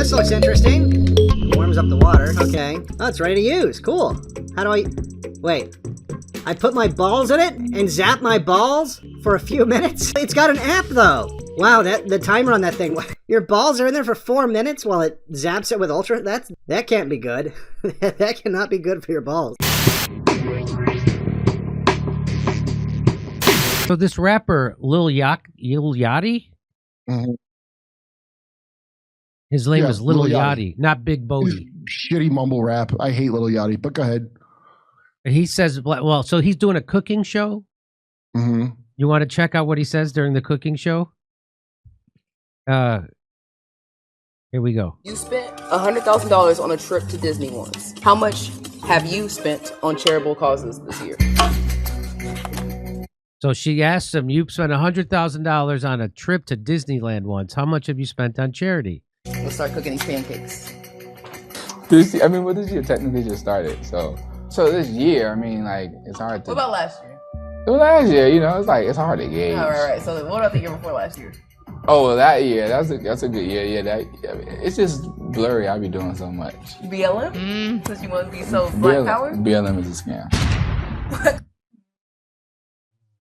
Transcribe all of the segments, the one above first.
this looks interesting. Warms up the water. Okay. Oh, it's ready to use. Cool. How do I... Wait. I put my balls in it and zap my balls for a few minutes? It's got an app, though. Wow, the timer on that thing. Your balls are in there for 4 minutes while it zaps it with ultra? That can't be good. That cannot be good for your balls. So this rapper, Lil Yachty? Mm-hmm. His name is Lil Yachty, not Big Bodie. Shitty mumble rap. I hate Lil Yachty, but go ahead. He says, well, so he's doing a cooking show? Mm-hmm. You want to check out what he says during the cooking show? Here we go. You spent $100,000 on a trip to Disney once. How much have you spent on charitable causes this year? So she asked him, you spent $100,000 on a trip to Disneyland once. How much have you spent on charity? Let's start cooking these pancakes. This year technically just started. So this year, I mean, like, it's hard to... What about last year? Well, last year, you know, it's hard to gauge. All right. So what about the year before last year? Oh, well, that year, that's a good year. Yeah, it's just blurry. I be doing so much. BLM? Since you want to be so black power? BLM is a scam.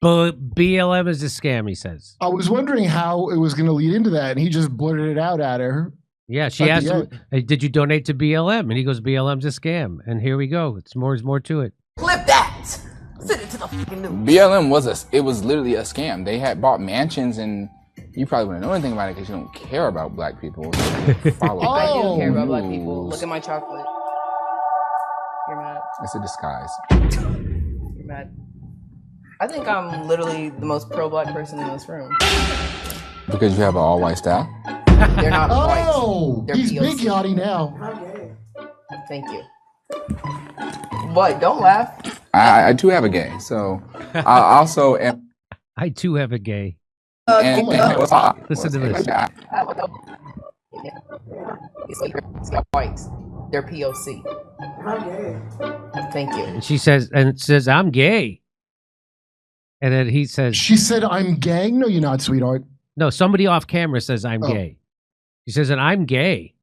But BLM is a scam, he says. I was wondering how it was going to lead into that, and he just blurted it out at her. Yeah, she asked him, hey, did you donate to BLM? And he goes, BLM's a scam. And here we go. There's more to it. Clip that! Send it to the fucking news. BLM was literally a scam. They had bought mansions, and you probably wouldn't know anything about it because you don't care about black people. So I do care about black people. Look at my chocolate. You're mad. It's a disguise. You're mad. I think I'm literally the most pro-black person in this room. Because you have an all-white staff? They're not white. Oh, he's POC. Big Yachty now. Thank you. What? Don't laugh. I too have a gay, so I also am. I too have a gay. Listen to this. It's got whites. They're POC. Thank you. And she says, I'm gay. And then he says, she said, I'm gang? No, you're not, sweetheart. No, somebody off camera says I'm gay. She says, and I'm gay.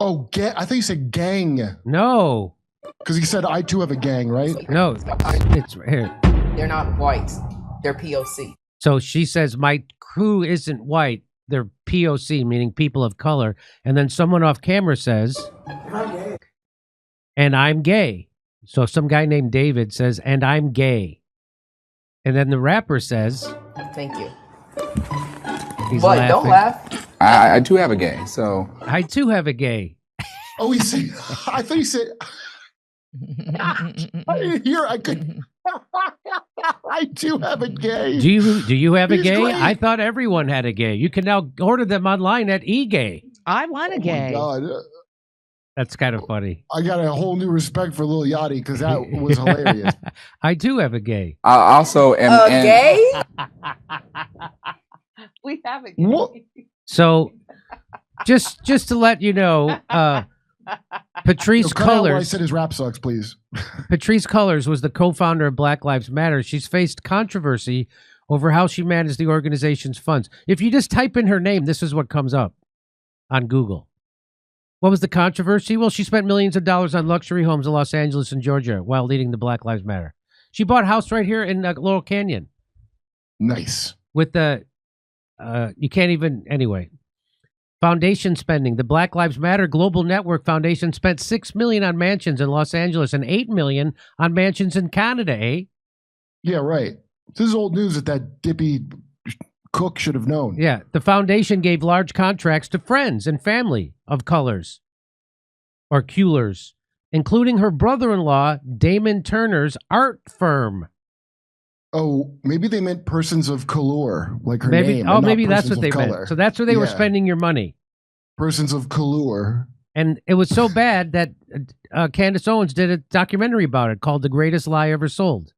Oh, I thought you said gang. No. Because he said, I too have a gang, right? No, it's right here. They're not whites. They're POC. So she says, my crew isn't white. They're POC, meaning people of color. And then someone off camera says, I'm gay. And I'm gay. So some guy named David says, and I'm gay. And then the rapper says, thank you. He's what? laughing. Don't laugh. I too have a gay, so. I too have a gay. Oh, he said, I thought he said, I didn't hear, I could. I too have a gay. Do you have a gay? Great. I thought everyone had a gay. You can now order them online at eGay. I want a gay. Oh my God. That's kind of funny. I got a whole new respect for Lil Yachty because that was hilarious. I too have a gay. I also am gay. We have a gay. What? So, just to let you know, Patrice Cut out where I Cullors. said his rap sucks, please. Patrice Cullors was the co-founder of Black Lives Matter. She's faced controversy over how she managed the organization's funds. If you just type in her name, this is what comes up on Google. What was the controversy? Well, she spent millions of dollars on luxury homes in Los Angeles and Georgia while leading the Black Lives Matter. She bought a house right here in Laurel Canyon. Nice. With the, you can't even, anyway. Foundation spending. The Black Lives Matter Global Network Foundation spent $6 million on mansions in Los Angeles and $8 million on mansions in Canada, eh? Yeah, right. This is old news that dippy cook should have known. Yeah. The foundation gave large contracts to friends and family of colors or Cullors, including her brother-in-law, Damon Turner's art firm. Oh, maybe they meant persons of color, like her Maybe, name. oh, and not maybe that's persons what they of color. meant. So that's where they were spending your money. Persons of color. And it was so bad that Candace Owens did a documentary about it called The Greatest Lie Ever Sold.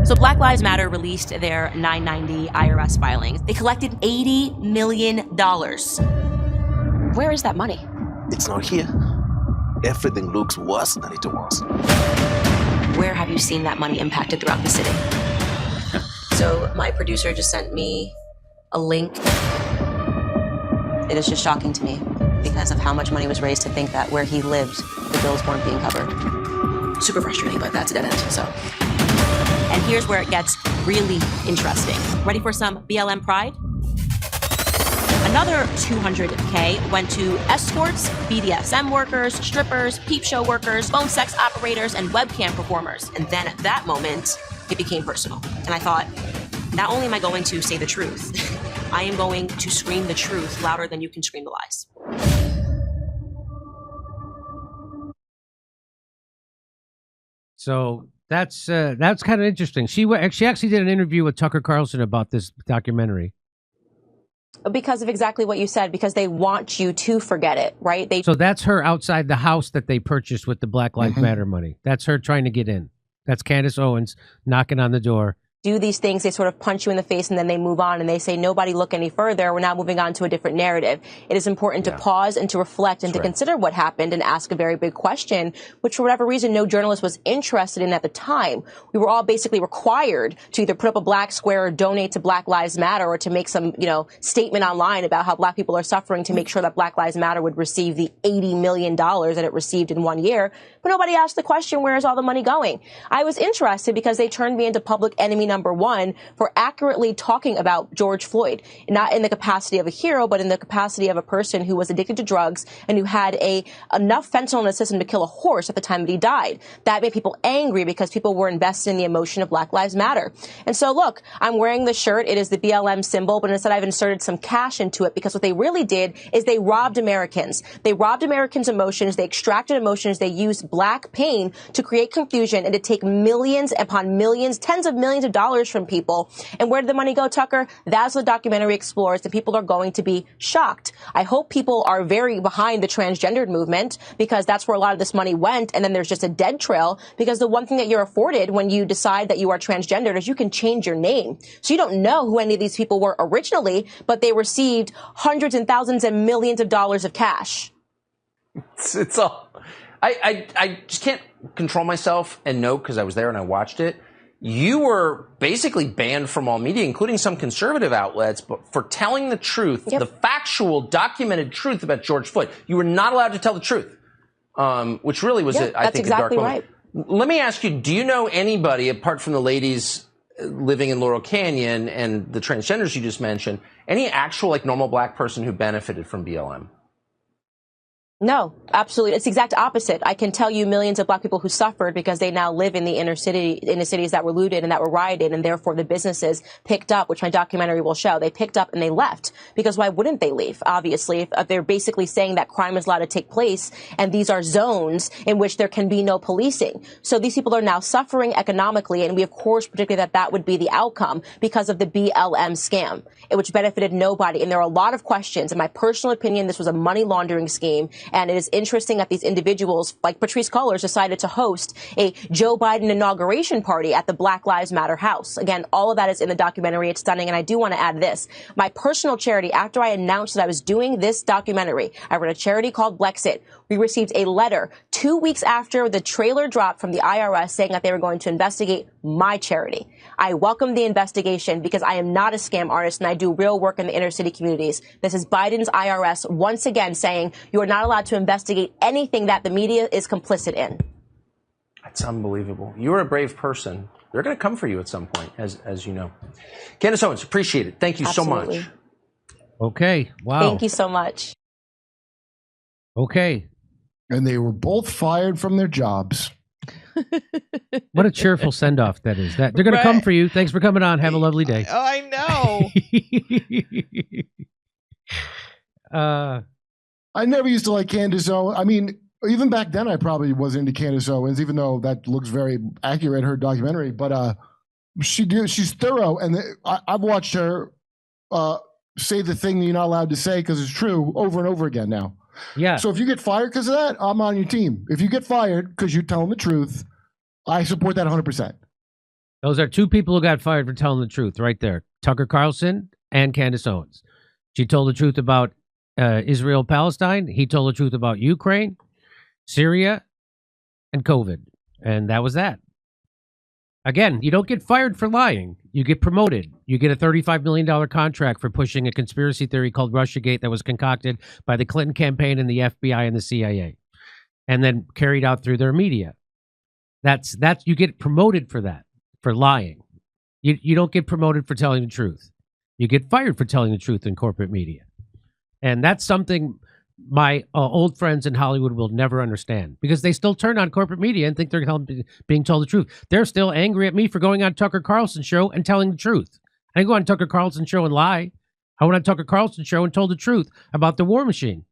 So Black Lives Matter released their 990 IRS filings. They collected $80 million. Where is that money? It's not here. Everything looks worse than it was. Where have you seen that money impacted throughout the city? So my producer just sent me a link. It is just shocking to me. because of how much money was raised to think that where he lived, the bills weren't being covered. Super frustrating, but that's a dead end, so. And here's where it gets really interesting. Ready for some BLM pride? Another $200K went to escorts, BDSM workers, strippers, peep show workers, phone sex operators, and webcam performers. And then at that moment, it became personal. And I thought, not only am I going to say the truth, I am going to scream the truth louder than you can scream the lies. So that's kind of interesting. She actually did an interview with Tucker Carlson about this documentary. Because of exactly what you said, because they want you to forget it, right? So that's her outside the house that they purchased with the Black Lives Matter money. That's her trying to get in. That's Candace Owens knocking on the door. Do these things, they sort of punch you in the face and then they move on and they say, nobody look any further. We're now moving on to a different narrative. It is important to pause and to reflect and to consider what happened and ask a very big question, which for whatever reason, no journalist was interested in at the time. We were all basically required to either put up a black square or donate to Black Lives Matter or to make some, statement online about how black people are suffering to make sure that Black Lives Matter would receive the $80 million that it received in 1 year. But nobody asked the question, where is all the money going? I was interested because they turned me into public enemy number one for accurately talking about George Floyd, not in the capacity of a hero, but in the capacity of a person who was addicted to drugs and who had enough fentanyl in his system to kill a horse at the time that he died. That made people angry because people were invested in the emotion of Black Lives Matter. And so, look, I'm wearing the shirt. It is the BLM symbol, but instead I've inserted some cash into it because what they really did is they robbed Americans. They robbed Americans' emotions. They extracted emotions. They used black pain to create confusion and to take millions upon millions, tens of millions of dollars from people. And where did the money go, Tucker? That's what the documentary explores, and people are going to be shocked. I hope people are very behind the transgendered movement because that's where a lot of this money went, and then there's just a dead trail because the one thing that you're afforded when you decide that you are transgendered is you can change your name. So you don't know who any of these people were originally, but they received hundreds and thousands and millions of dollars of cash. It's all... I just can't control myself and know, because I was there and I watched it. You were basically banned from all media, including some conservative outlets, but for telling the truth, the factual, documented truth about George Floyd. You were not allowed to tell the truth, which really was, I think, exactly a dark moment. Right. Let me ask you, do you know anybody, apart from the ladies living in Laurel Canyon and the transgenders you just mentioned, any actual, normal black person who benefited from BLM? No, absolutely. It's the exact opposite. I can tell you millions of black people who suffered because they now live in the inner cities that were looted and that were rioted, and therefore the businesses picked up, which my documentary will show. They picked up and they left because why wouldn't they leave? Obviously, if they're basically saying that crime is allowed to take place and these are zones in which there can be no policing. So these people are now suffering economically, and we of course predicted that that would be the outcome because of the BLM scam, which benefited nobody. And there are a lot of questions. In my personal opinion, this was a money laundering scheme. And it is interesting that these individuals, like Patrisse Cullors, decided to host a Joe Biden inauguration party at the Black Lives Matter house. Again, all of that is in the documentary. It's stunning. And I do want to add this. My personal charity, after I announced that I was doing this documentary, I run a charity called Blexit. We received a letter 2 weeks after the trailer dropped from the IRS saying that they were going to investigate my charity. I welcome the investigation because I am not a scam artist and I do real work in the inner city communities. This is Biden's IRS once again saying you are not allowed to investigate anything that the media is complicit in. That's unbelievable. You're a brave person. They're going to come for you at some point, as you know. Candace Owens, appreciate it. Thank you so much. Okay. Wow. Thank you so much. Okay. And they were both fired from their jobs. What a cheerful send-off that is. That they're going to come for you. Thanks for coming on. Have a lovely day. Oh, I know. I never used to like Candace Owens. I mean, even back then, I probably was into Candace Owens, even though that looks very accurate, her documentary. But she's thorough, and I've watched her say the thing that you're not allowed to say because it's true over and over again now. Yeah. So if you get fired because of that, I'm on your team. If you get fired because you're telling the truth, I support that 100%. Those are two people who got fired for telling the truth right there. Tucker Carlson and Candace Owens. She told the truth about Israel-Palestine. He told the truth about Ukraine, Syria, and COVID. And that was that. Again, you don't get fired for lying. You get promoted. You get a $35 million contract for pushing a conspiracy theory called Russiagate that was concocted by the Clinton campaign and the FBI and the CIA, and then carried out through their media. That's you get promoted for that, for lying. You don't get promoted for telling the truth. You get fired for telling the truth in corporate media. And that's something my old friends in Hollywood will never understand, because they still turn on corporate media and think they're being told the truth. They're still angry at me for going on Tucker Carlson's show and telling the truth. I didn't go on Tucker Carlson's show and lie. I went on Tucker Carlson's show and told the truth about the war machine.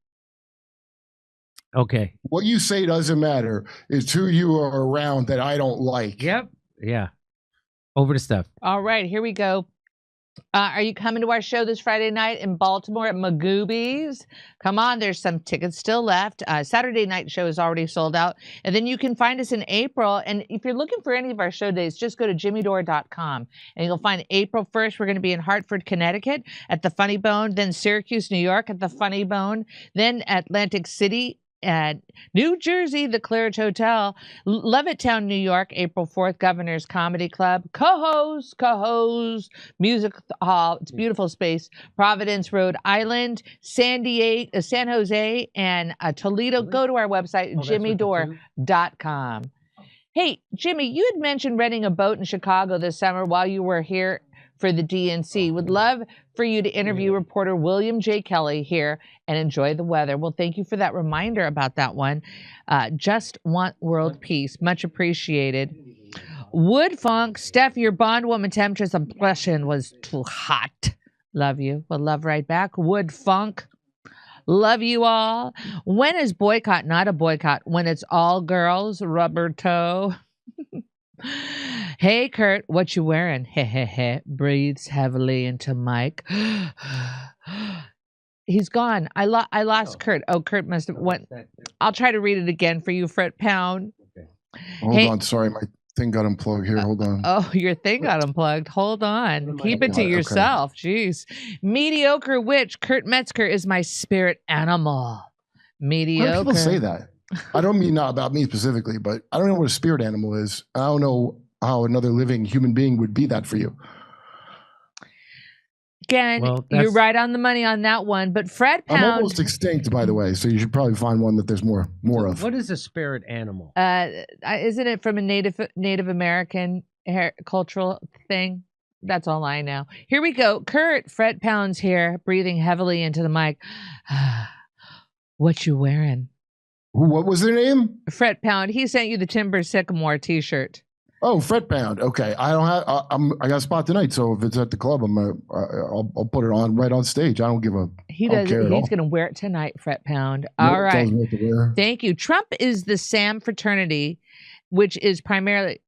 Okay. What you say doesn't matter. It's who you are around that I don't like. Yep. Yeah. Over to Steph. All right, here we go. Are you coming to our show this Friday night in Baltimore at Magoobies? Come on, there's some tickets still left. Saturday night show is already sold out. And then you can find us in April. And if you're looking for any of our show days, just go to jimmydore.com. And you'll find April 1st, we're going to be in Hartford, Connecticut at the Funny Bone. Then Syracuse, New York at the Funny Bone. Then Atlantic City at New Jersey, the Claridge Hotel. Levittown, New York, April 4th, Governor's Comedy Club. Cohoes Music Hall. It's a beautiful space. Providence, Rhode Island, San Jose, and Toledo. Go to our website, jimmydore.com. Hey, Jimmy, you had mentioned renting a boat in Chicago this summer while you were here for the DNC. Would love for you to interview reporter William J. Kelly here and enjoy the weather. Well, thank you for that reminder about that one. Just want world peace. Much appreciated. Wood Funk, Steph, your bondwoman temptress impression was too hot. Love you. Well, love right back. Wood Funk. Love you all. When is boycott not a boycott? When it's all girls, rubber toe. Hey, Kurt, what you wearing? He. Breathes heavily into mic. He's gone. I lost Kurt. Oh, Kurt must have went. I'll try to read it again for you, Fret Pound. Okay. Hold on. Sorry, my thing got unplugged here. Hold on. Oh, your thing got unplugged. Hold on. Keep it to yourself. Okay. Jeez. Mediocre witch. Kurt Metzger is my spirit animal. Mediocre. Why do people say that? I don't mean not about me specifically, but I don't know what a spirit animal is. I don't know how another living human being would be that for you. Again, you're right on the money on that one. But Fred Pound, I'm almost extinct, by the way, so you should probably find one that there's more of. What is a spirit animal? Isn't it from a Native American cultural thing? That's all I know. Here we go. Kurt, Fred Pound's here, breathing heavily into the mic. What you wearing? What was their name? Fret Pound. He sent you the Timber Sycamore T-shirt. Oh, Fret Pound. Okay, I don't have. I got a spot tonight, so if it's at the club, I'll put it on right on stage. I don't give a. He does. He's going to wear it tonight, Fret Pound. All right. Thank you. Trump is the Sam fraternity, which is primarily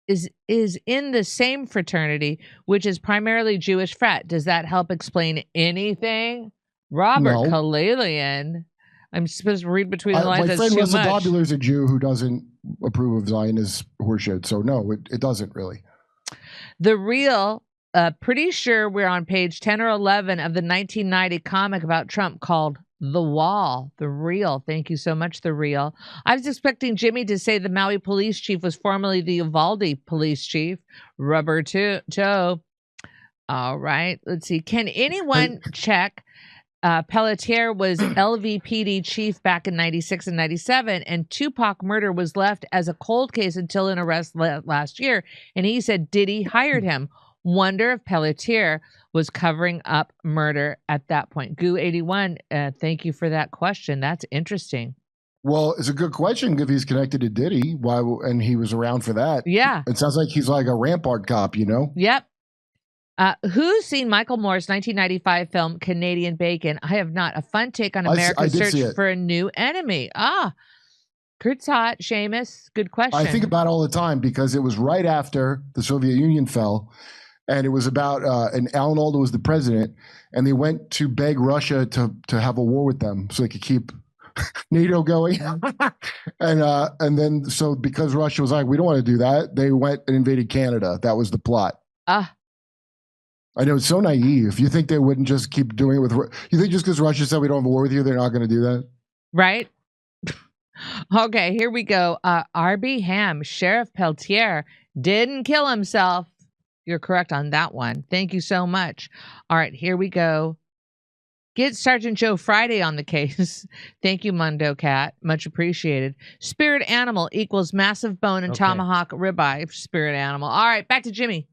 is in the same fraternity, which is primarily Jewish frat. Does that help explain anything? Robert Kalalian. I'm supposed to read between the lines. My friend Russell Dobular is a Jew who doesn't approve of Zionist horseshit. So no, it doesn't really. The Real, pretty sure we're on page 10 or 11 of the 1990 comic about Trump called The Wall. The Real. Thank you so much, The Real. I was expecting Jimmy to say the Maui police chief was formerly the Uvalde police chief. Rubber toe. All right. Let's see. Can anyone check? Pelletier was LVPD chief back in 96 and 97, and Tupac murder was left as a cold case until an arrest last year. And he said Diddy hired him. Wonder if Pelletier was covering up murder at that point. Goo81, thank you for that question. That's interesting. Well, it's a good question if he's connected to Diddy. Why? And he was around for that. Yeah. It sounds like he's like a Rampart cop, you know? Yep. Who's seen Michael Moore's 1995 film Canadian Bacon? I have not. A fun take on America's search for a new enemy. Kurt's hot. Seamus, good question. I think about it all the time because it was right after the Soviet Union fell, and it was about and Alan Alda was the president, and they went to beg Russia to have a war with them so they could keep NATO going. and then so because Russia was like, we don't want to do that, they went and invaded Canada. That was the plot. I know, it's so naive. You think they wouldn't just keep doing it with... You think just because Russia said we don't have a war with you, they're not going to do that? Right? Okay, here we go. R.B. Ham, Sheriff Peltier, didn't kill himself. You're correct on that one. Thank you so much. All right, here we go. Get Sergeant Joe Friday on the case. Thank you, Mundo Cat. Much appreciated. Spirit animal equals massive bone and tomahawk ribeye. Spirit animal. All right, back to Jimmy.